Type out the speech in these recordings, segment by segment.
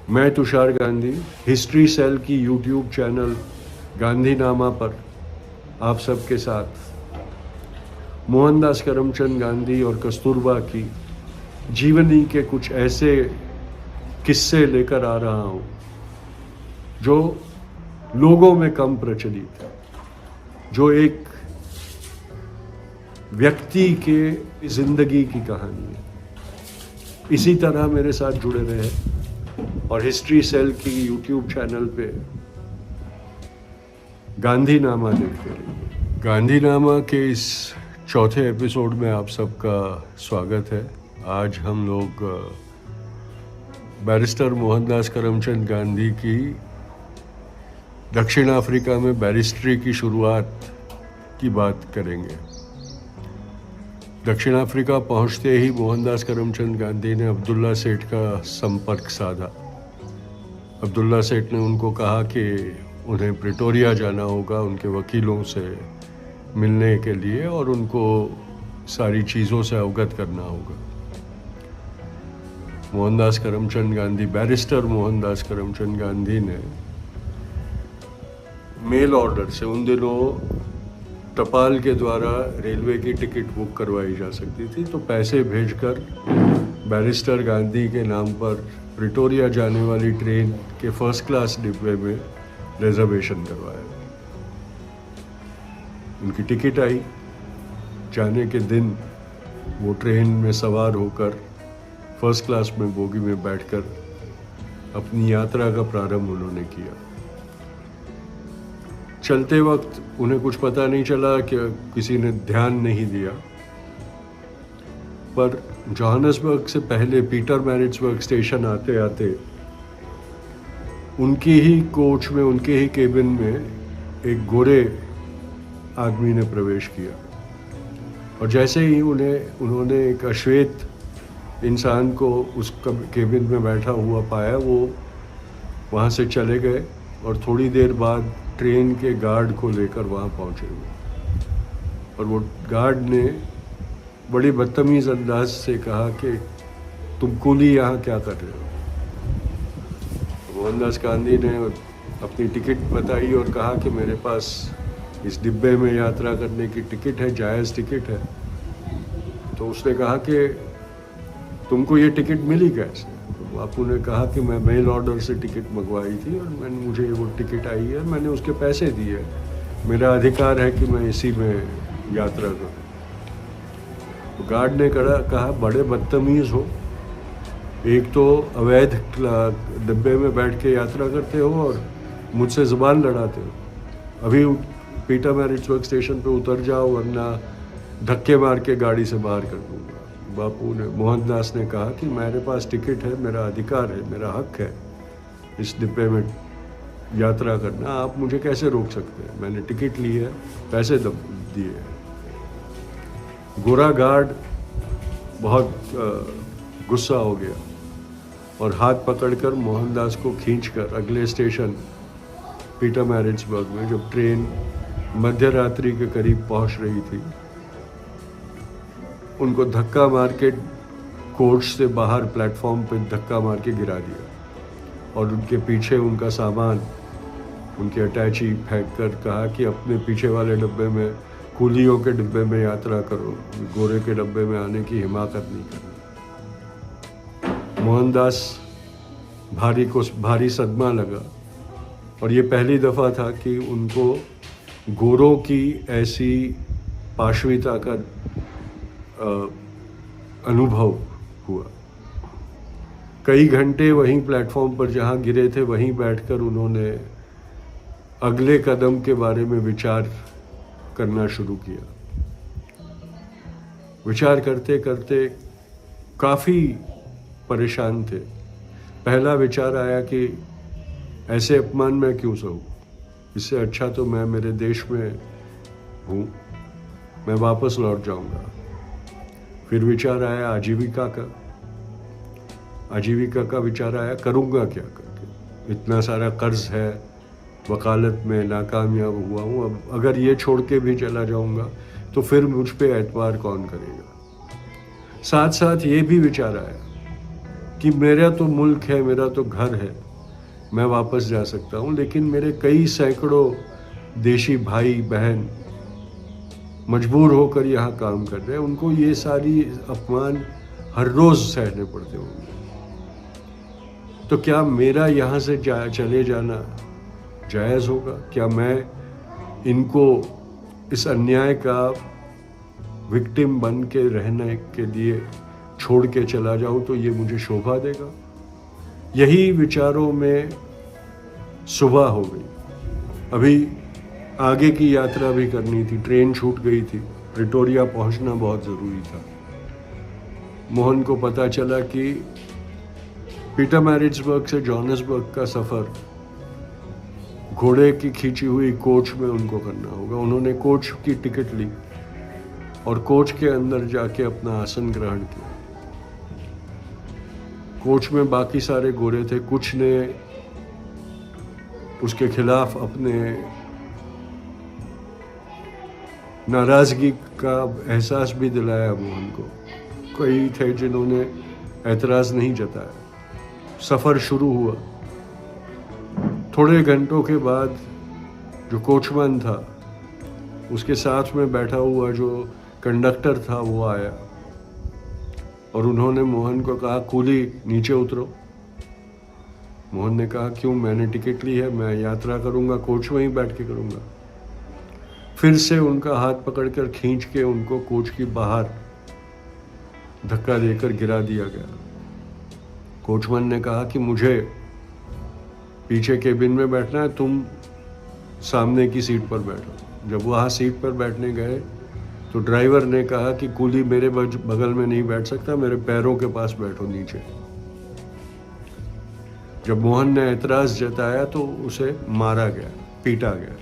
मैं Tushar Gandhi history cell की YouTube channel गांधीनामा पर आप सबके साथ मोहनदास करमचंद गांधी और कस्तूरबा की जीवनी के कुछ ऐसे किस्से लेकर आ रहा हूँ जो लोगों में कम प्रचलित है, जो एक व्यक्ति के जिंदगी की कहानी है। इसी तरह मेरे साथ जुड़े रहे और हिस्ट्री सेल की यूट्यूब चैनल पे गांधीनामा देखते रहिए। गांधीनामा के इस चौथे एपिसोड में आप सबका स्वागत है। आज हम लोग बैरिस्टर मोहनदास करमचंद गांधी की दक्षिण अफ्रीका में बैरिस्ट्री की शुरुआत की बात करेंगे। दक्षिण अफ्रीका पहुंचते ही मोहनदास करमचंद गांधी ने अब्दुल्ला सेठ का संपर्क साधा। अब्दुल्ला सेठ ने उनको कहा कि उन्हें प्रिटोरिया जाना होगा उनके वकीलों से मिलने के लिए और उनको सारी चीज़ों से अवगत करना होगा। मोहनदास करमचंद गांधी, बैरिस्टर मोहनदास करमचंद गांधी ने मेल ऑर्डर से, उन दिनों टपाल के द्वारा रेलवे की टिकट बुक करवाई जा सकती थी, तो पैसे भेजकर बैरिस्टर गांधी के नाम पर प्रिटोरिया जाने वाली ट्रेन के फर्स्ट क्लास डिब्बे में रिजर्वेशन करवाया। उनकी टिकट आई। जाने के दिन वो ट्रेन में सवार होकर फर्स्ट क्लास में बोगी में बैठकर अपनी यात्रा का प्रारंभ उन्होंने किया। चलते वक्त उन्हें कुछ पता नहीं चला कि किसी ने ध्यान नहीं दिया, पर जोहान्सबर्ग से पहले पीटरमैरिट्जबर्ग स्टेशन आते आते उनकी ही कोच में, उनके ही केबिन में एक गोरे आदमी ने प्रवेश किया और जैसे ही उन्होंने एक अश्वेत इंसान को उस केबिन में बैठा हुआ पाया, वो वहाँ से चले गए और थोड़ी देर बाद ट्रेन के गार्ड को लेकर वहाँ पहुँचे हुए और वो गार्ड ने बड़ी बदतमीज़ अंदाज से कहा कि तुम कुली यहाँ क्या कर रहे हो। मोहनदास गांधी ने अपनी टिकट बताई और कहा कि मेरे पास इस डिब्बे में यात्रा करने की टिकट है, जायज़ टिकट है। तो उसने कहा कि तुमको ये टिकट मिली कैसे? बापू ने कहा कि मैं मेल ऑर्डर से टिकट मंगवाई थी और मुझे वो टिकट आई है, मैंने उसके पैसे दिए, मेरा अधिकार है कि मैं इसी में यात्रा करूं। तो गार्ड ने कहा बड़े बदतमीज़ हो, एक तो अवैध डिब्बे में बैठ के यात्रा करते हो और मुझसे ज़ुबान लड़ाते हो। अभी पीटरमैरिट्जबर्ग स्टेशन पे उतर जाओ वरना धक्के मार के गाड़ी से बाहर कर दूँगा। बापू ने, मोहनदास ने कहा कि मेरे पास टिकट है, मेरा अधिकार है, मेरा हक है इस डिब्बे में यात्रा करना, आप मुझे कैसे रोक सकते हैं? मैंने टिकट ली है, पैसे दिए। गोरा गार्ड बहुत गुस्सा हो गया और हाथ पकड़कर मोहनदास को खींचकर अगले स्टेशन पीटरमैरिट्जबर्ग में, जब ट्रेन मध्य रात्रि के करीब पहुंच रही थी, उनको धक्का मार के कोच से बाहर प्लेटफॉर्म पे धक्का मार के गिरा दिया और उनके पीछे उनका सामान, उनकी अटैची फेंक कर कहा कि अपने पीछे वाले डब्बे में, कुलियों के डब्बे में यात्रा करो, गोरे के डब्बे में आने की हिमाकत नहीं करनी। मोहनदास भारी सदमा लगा और ये पहली दफ़ा था कि उनको गोरों की ऐसी पाशविता का अनुभव हुआ। कई घंटे वहीं प्लेटफॉर्म पर जहां गिरे थे वहीं बैठकर उन्होंने अगले कदम के बारे में विचार करना शुरू किया। विचार करते करते काफ़ी परेशान थे। पहला विचार आया कि ऐसे अपमान मैं क्यों सहूँ, इससे अच्छा तो मैं मेरे देश में हूँ, मैं वापस लौट जाऊँगा। फिर विचार आया आजीविका का विचार आया, करूँगा क्या करके, इतना सारा कर्ज है, वकालत में नाकामयाब हुआ हूँ, अब अगर ये छोड़ के भी चला जाऊँगा तो फिर मुझ पे एतबार कौन करेगा। साथ साथ ये भी विचार आया कि मेरा तो मुल्क है, मेरा तो घर है, मैं वापस जा सकता हूँ, लेकिन मेरे कई सैकड़ों देशी भाई बहन मजबूर होकर यहाँ काम कर रहे हैं, उनको ये सारी अपमान हर रोज़ सहने पड़ते होंगे। तो क्या मेरा यहाँ से चले जाना जायज़ होगा? क्या मैं इनको इस अन्याय का विक्टिम बन के रहने के लिए छोड़ के चला जाऊं तो ये मुझे शोभा देगा? यही विचारों में सुबह हो गई। अभी आगे की यात्रा भी करनी थी, ट्रेन छूट गई थी, प्रिटोरिया पहुंचना बहुत ज़रूरी था। मोहन को पता चला कि पीटरमैरिट्सबर्ग से जोहानिसबर्ग का सफ़र घोड़े की खींची हुई कोच में उनको करना होगा। उन्होंने कोच की टिकट ली और कोच के अंदर जाके अपना आसन ग्रहण किया। कोच में बाकी सारे घोड़े थे, कुछ ने उसके खिलाफ अपने नाराज़गी का एहसास भी दिलाया मोहन को। कई थे जिन्होंने एतराज़ नहीं जताया। सफ़र शुरू हुआ। थोड़े घंटों के बाद जो कोचमैन था, उसके साथ में बैठा हुआ जो कंडक्टर था, वो आया और उन्होंने मोहन को कहा, कूली नीचे उतरो। मोहन ने कहा, क्यों? मैंने टिकट ली है, मैं यात्रा करूंगा, कोच में ही बैठ के करूंगा। फिर से उनका हाथ पकड़कर खींच के उनको कोच की बाहर धक्का देकर गिरा दिया गया। कोचमैन ने कहा कि मुझे पीछे केबिन में बैठना है, तुम सामने की सीट पर बैठो। जब वहाँ सीट पर बैठने गए तो ड्राइवर ने कहा कि कूली मेरे बगल में नहीं बैठ सकता, मेरे पैरों के पास बैठो नीचे। जब मोहन ने एतराज़ जताया तो उसे मारा गया, पीटा गया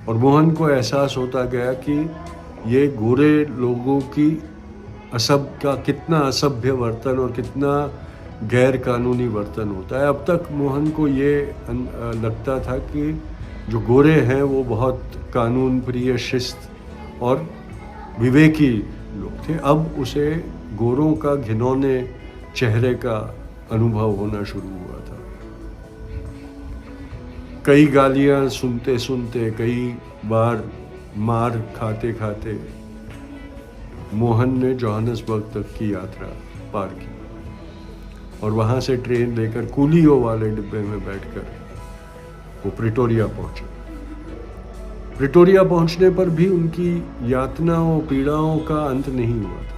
और मोहन को एहसास होता गया कि ये गोरे लोगों की कितना असभ्य वर्तन और कितना गैर कानूनी वर्तन होता है। अब तक मोहन को ये लगता था कि जो गोरे हैं वो बहुत कानून प्रिय, शिस्त और विवेकी लोग थे। अब उसे गोरों का घिनौने चेहरे का अनुभव होना शुरू हुआ था। कई गालियां सुनते सुनते, कई बार मार खाते खाते मोहन ने जोहानिसबर्ग तक की यात्रा पार की और वहाँ से ट्रेन लेकर कूलियों वाले डिब्बे में बैठकर वो प्रिटोरिया पहुँचे। प्रिटोरिया पहुँचने पर भी उनकी यातनाओं, पीड़ाओं का अंत नहीं हुआ था।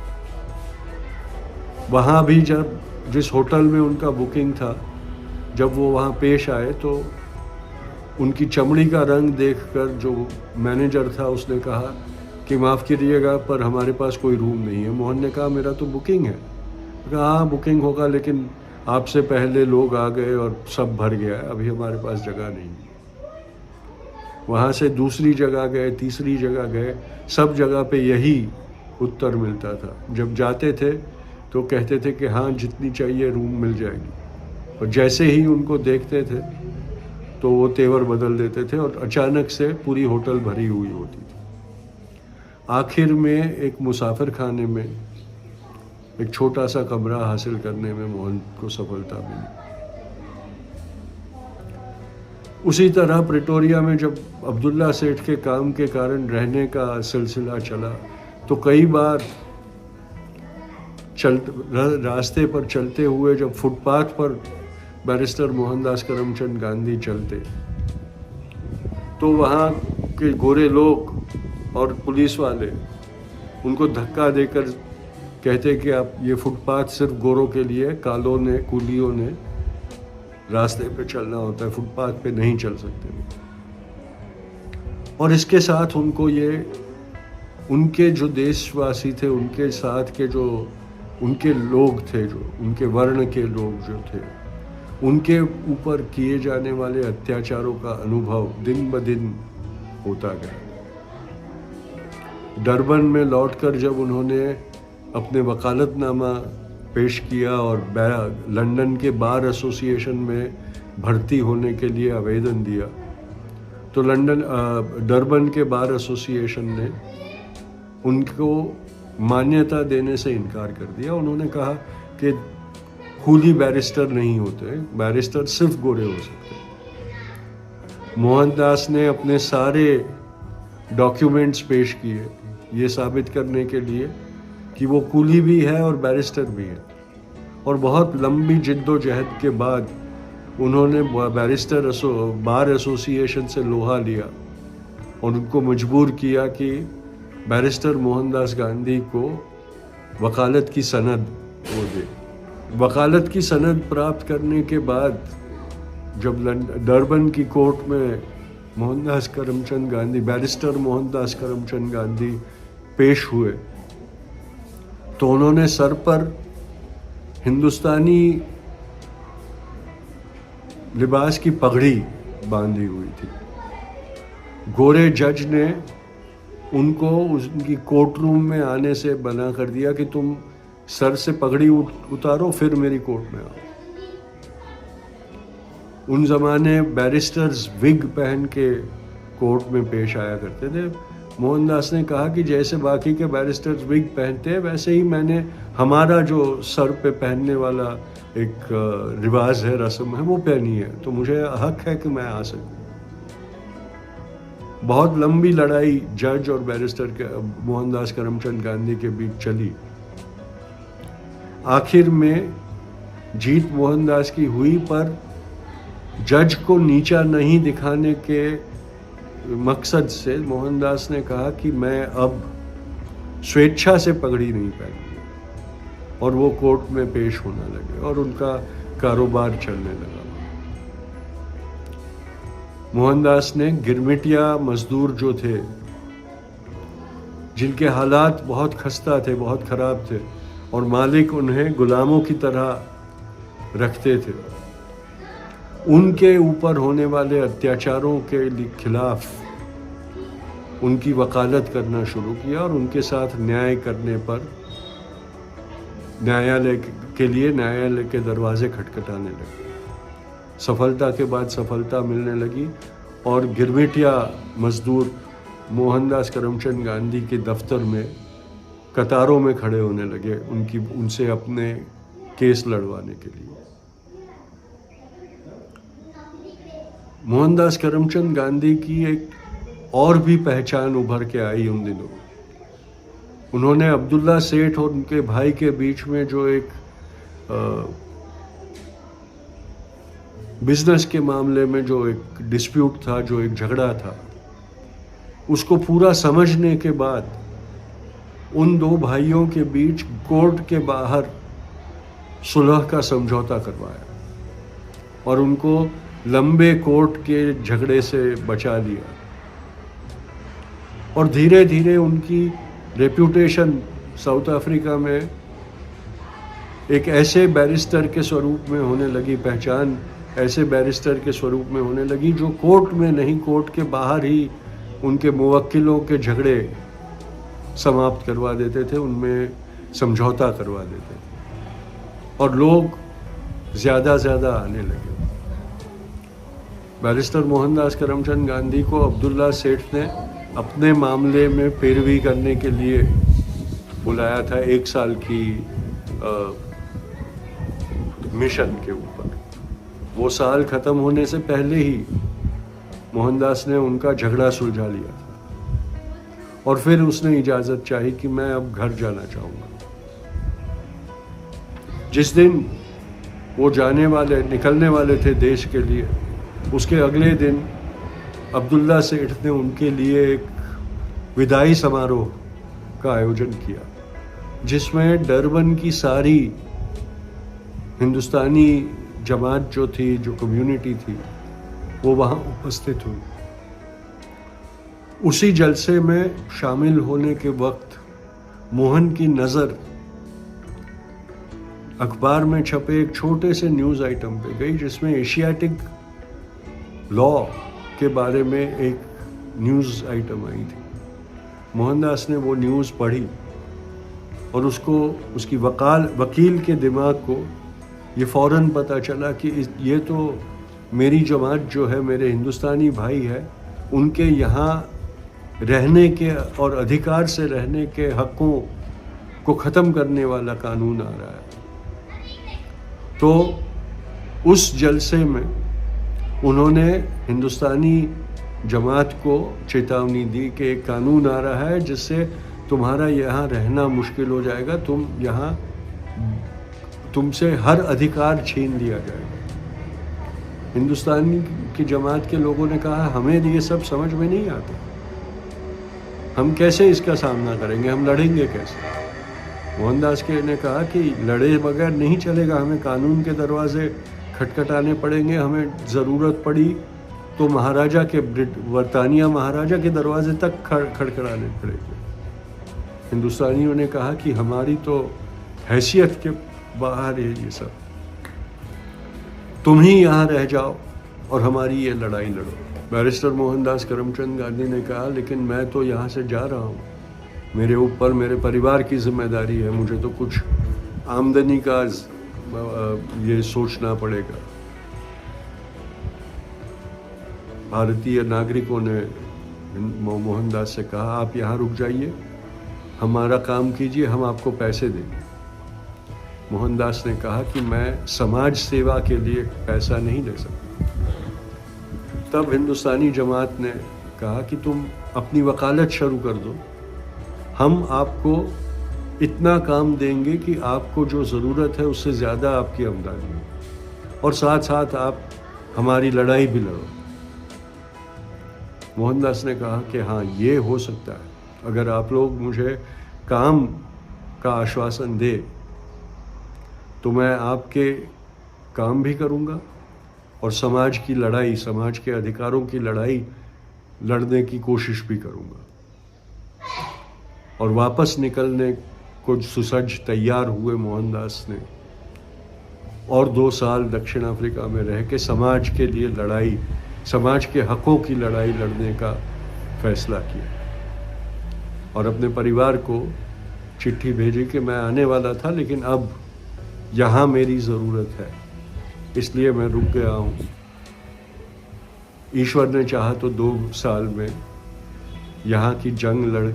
वहाँ भी जिस होटल में उनका बुकिंग था, जब वो वहाँ पेश आए तो उनकी चमड़ी का रंग देखकर जो मैनेजर था उसने कहा कि माफ़ कीजिएगा पर हमारे पास कोई रूम नहीं है। मोहन ने कहा, मेरा तो बुकिंग है। कहा, हाँ बुकिंग होगा, लेकिन आपसे पहले लोग आ गए और सब भर गया है, अभी हमारे पास जगह नहीं है। वहाँ से दूसरी जगह गए, तीसरी जगह गए, सब जगह पे यही उत्तर मिलता था। जब जाते थे तो कहते थे कि हाँ जितनी चाहिए रूम मिल जाएगी, और जैसे ही उनको देखते थे तो वो तेवर बदल देते थे और अचानक से पूरी होटल भरी हुई होती थी। आखिर में एक मुसाफिर खाने में एक छोटा सा कमरा हासिल करने में मोहन को सफलता मिली। उसी तरह प्रिटोरिया में जब अब्दुल्ला सेठ के काम के कारण रहने का सिलसिला चला तो कई बार रास्ते पर चलते हुए जब फुटपाथ पर बैरिस्टर मोहनदास करमचंद गांधी चलते तो वहाँ के गोरे लोग और पुलिस वाले उनको धक्का देकर कहते कि आप ये फुटपाथ सिर्फ गोरों के लिए, कालों ने, कुलियों ने रास्ते पे चलना होता है, फुटपाथ पे नहीं चल सकते। और इसके साथ उनको ये उनके जो देशवासी थे, उनके साथ के जो उनके लोग थे, जो उनके वर्ण के लोग जो थे, उनके ऊपर किए जाने वाले अत्याचारों का अनुभव दिन ब दिन होता गया। डरबन में लौटकर जब उन्होंने अपने वकालतनामा पेश किया और लंदन के बार एसोसिएशन में भर्ती होने के लिए आवेदन दिया तो डरबन के बार एसोसिएशन ने उनको मान्यता देने से इनकार कर दिया। उन्होंने कहा कि खूली बैरिस्टर नहीं होते, बैरिस्टर सिर्फ गोरे हो सकते हैं। मोहनदास ने अपने सारे डॉक्यूमेंट्स पेश किए ये साबित करने के लिए कि वो कूली भी है और बैरिस्टर भी है। और बहुत लंबी जिद्दोजहद के बाद उन्होंने बार एसोसिएशन से लोहा लिया और उनको मजबूर किया कि बैरिस्टर मोहनदास गांधी को वकालत की सनद वो दे। वकालत की सनद प्राप्त करने के बाद जब डरबन की कोर्ट में मोहनदास करमचंद गांधी, बैरिस्टर मोहनदास करमचंद गांधी पेश हुए तो उन्होंने सर पर हिंदुस्तानी लिबास की पगड़ी बांधी हुई थी। गोरे जज ने उनको उनकी कोर्ट रूम में आने से मना कर दिया कि तुम सर से पगड़ी उतारो फिर मेरी कोर्ट में आओ। उन जमाने बैरिस्टर्स विग पहन के कोर्ट में पेश आया करते थे। मोहनदास ने कहा कि जैसे बाकी के बैरिस्टर्स विग पहनते हैं वैसे ही मैंने हमारा जो सर पे पहनने वाला एक रिवाज है, रस्म है, वो पहनी है, तो मुझे हक है कि मैं आ सकूं। बहुत लंबी लड़ाई जज और बैरिस्टर के मोहनदास करमचंद गांधी के बीच चली। आखिर में जीत मोहनदास की हुई, पर जज को नीचा नहीं दिखाने के मकसद से मोहनदास ने कहा कि मैं अब स्वेच्छा से पगड़ी नहीं पहनूंगा, और वो कोर्ट में पेश होने लगे और उनका कारोबार चलने लगा। मोहनदास ने गिरमिटिया मजदूर जो थे, जिनके हालात बहुत खस्ता थे, बहुत खराब थे, और मालिक उन्हें गुलामों की तरह रखते थे, उनके ऊपर होने वाले अत्याचारों के खिलाफ उनकी वकालत करना शुरू किया और उनके साथ न्याय करने पर न्यायालय के लिए न्यायालय के दरवाजे खटखटाने लगे। सफलता के बाद सफलता मिलने लगी और गिरमिटिया मजदूर मोहनदास करमचंद गांधी के दफ्तर में कतारों में खड़े होने लगे उनसे अपने केस लड़वाने के लिए। मोहनदास करमचंद गांधी की एक और भी पहचान उभर के आई उन दिनों। उन्होंने अब्दुल्ला सेठ और उनके भाई के बीच में जो एक बिजनेस के मामले में जो एक डिस्प्यूट था, जो एक झगड़ा था, उसको पूरा समझने के बाद उन दो भाइयों के बीच कोर्ट के बाहर सुलह का समझौता करवाया और उनको लंबे कोर्ट के झगड़े से बचा लिया। और धीरे धीरे उनकी रेप्यूटेशन साउथ अफ्रीका में एक ऐसे बैरिस्टर के स्वरूप में होने लगी, पहचान ऐसे बैरिस्टर के स्वरूप में होने लगी जो कोर्ट में नहीं, कोर्ट के बाहर ही उनके मुवक्किलों के झगड़े समाप्त करवा देते थे, उनमें समझौता करवा देते थे और लोग ज़्यादा आने लगे। बैरिस्टर मोहनदास करमचंद गांधी को अब्दुल्ला सेठ ने अपने मामले में पैरवी करने के लिए बुलाया था 1 साल की मिशन के ऊपर। वो साल ख़त्म होने से पहले ही मोहनदास ने उनका झगड़ा सुलझा लिया था और फिर उसने इजाज़त चाही कि मैं अब घर जाना चाहूँगा। जिस दिन वो निकलने वाले थे देश के लिए, उसके अगले दिन अब्दुल्ला सेठ ने उनके लिए एक विदाई समारोह का आयोजन किया, जिसमें डरबन की सारी हिंदुस्तानी जमात जो थी, जो कम्युनिटी थी, वो वहाँ उपस्थित हुई। उसी जलसे में शामिल होने के वक्त मोहन की नज़र अखबार में छपे एक छोटे से न्यूज़ आइटम पे गई, जिसमें एशियाटिक लॉ के बारे में एक न्यूज़ आइटम आई थी। मोहनदास ने वो न्यूज़ पढ़ी और उसकी वकील के दिमाग को ये फ़ौरन पता चला कि ये तो मेरी जमात जो है, मेरे हिंदुस्तानी भाई है, उनके यहाँ रहने के और अधिकार से रहने के हकों को ख़त्म करने वाला कानून आ रहा है। तो उस जलसे में उन्होंने हिंदुस्तानी जमात को चेतावनी दी कि एक कानून आ रहा है जिससे तुम्हारा यहाँ रहना मुश्किल हो जाएगा, तुमसे हर अधिकार छीन लिया जाएगा। हिंदुस्तानी की जमात के लोगों ने कहा हमें ये सब समझ में नहीं आता, हम कैसे इसका सामना करेंगे, हम लड़ेंगे कैसे। मोहनदास के ने कहा कि लड़े बगैर नहीं चलेगा, हमें कानून के दरवाजे खटखटाने पड़ेंगे, हमें ज़रूरत पड़ी तो महाराजा के बरतानिया महाराजा के दरवाजे तक खड़खड़ाने पड़ेंगे। हिंदुस्तानियों ने कहा कि हमारी तो हैसियत के बाहर है ये सब, तुम ही यहाँ रह जाओ और हमारी ये लड़ाई लड़ो। बैरिस्टर मोहनदास करमचंद गांधी ने कहा लेकिन मैं तो यहाँ से जा रहा हूँ, मेरे ऊपर मेरे परिवार की जिम्मेदारी है, मुझे तो कुछ आमदनी का ये सोचना पड़ेगा। भारतीय नागरिकों ने मोहनदास से कहा आप यहाँ रुक जाइए, हमारा काम कीजिए, हम आपको पैसे देंगे। मोहनदास ने कहा कि मैं समाज सेवा के लिए पैसा नहीं दे सकता। तब हिंदुस्तानी जमात ने कहा कि तुम अपनी वकालत शुरू कर दो, हम आपको इतना काम देंगे कि आपको जो ज़रूरत है उससे ज़्यादा आपकी आमदनी हो, और साथ साथ आप हमारी लड़ाई भी लड़ो। मोहनदास ने कहा कि हाँ ये हो सकता है, अगर आप लोग मुझे काम का आश्वासन दे तो मैं आपके काम भी करूँगा और समाज की लड़ाई, समाज के अधिकारों की लड़ाई लड़ने की कोशिश भी करूँगा। और वापस निकलने को सुसज्ज तैयार हुए मोहनदास ने, और 2 साल दक्षिण अफ्रीका में रह के समाज के लिए लड़ाई, समाज के हकों की लड़ाई लड़ने का फैसला किया और अपने परिवार को चिट्ठी भेजी कि मैं आने वाला था लेकिन अब यहाँ मेरी ज़रूरत है, इसलिए मैं रुक गया हूँ। ईश्वर ने चाहा तो 2 साल में यहाँ की जंग लड़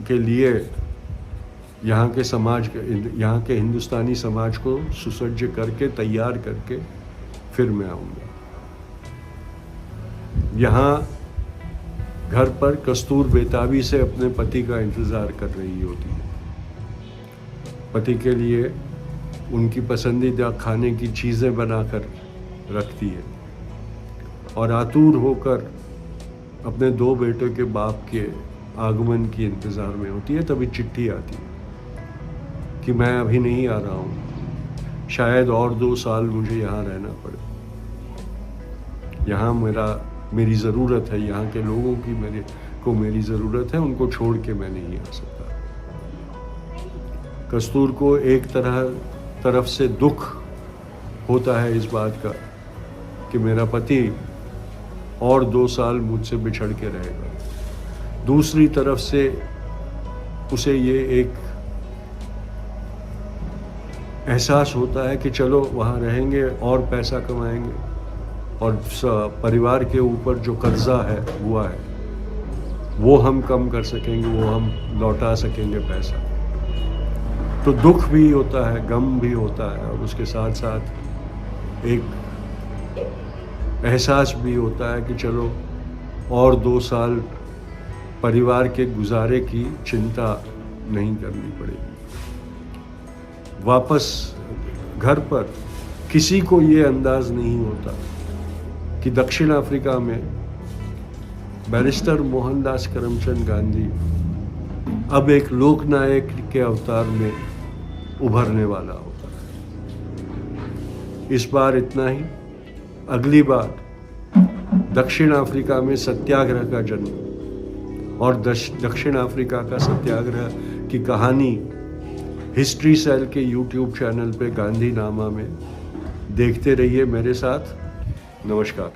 के लिए यहाँ के समाज, यहाँ के हिंदुस्तानी समाज को सुसज्ज करके तैयार करके फिर मैं आऊँगा। यहाँ घर पर कस्तूर बेताबी से अपने पति का इंतज़ार कर रही होती है, पति के लिए उनकी पसंदीदा खाने की चीज़ें बनाकर रखती है और आतुर होकर अपने 2 बेटों के बाप के आगमन की इंतज़ार में होती है। तभी चिट्ठी आती है कि मैं अभी नहीं आ रहा हूँ, शायद और 2 साल मुझे यहाँ रहना पड़े, यहाँ मेरी ज़रूरत है, यहाँ के लोगों की मेरी ज़रूरत है, उनको छोड़ के मैं नहीं आ सकता। कस्तूर को एक तरफ से दुख होता है इस बात का कि मेरा पति और 2 साल मुझसे बिछड़ के रहेगा, दूसरी तरफ से उसे ये एक एहसास होता है कि चलो वहाँ रहेंगे और पैसा कमाएंगे और परिवार के ऊपर जो कर्जा है हुआ है वो हम कम कर सकेंगे, वो हम लौटा सकेंगे पैसा। तो दुख भी होता है, गम भी होता है और उसके साथ साथ एक एहसास भी होता है कि चलो और 2 साल परिवार के गुजारे की चिंता नहीं करनी पड़ेगी। वापस घर पर किसी को ये अंदाज नहीं होता कि दक्षिण अफ्रीका में बैरिस्टर मोहनदास करमचंद गांधी अब एक लोकनायक के अवतार में उभरने वाला होता है। इस बार इतना ही। अगली बार दक्षिण अफ्रीका में सत्याग्रह का जन्म और दक्षिण अफ्रीका का सत्याग्रह की कहानी हिस्ट्री सेल के यूट्यूब चैनल पे गांधी नामा में देखते रहिए मेरे साथ। नमस्कार।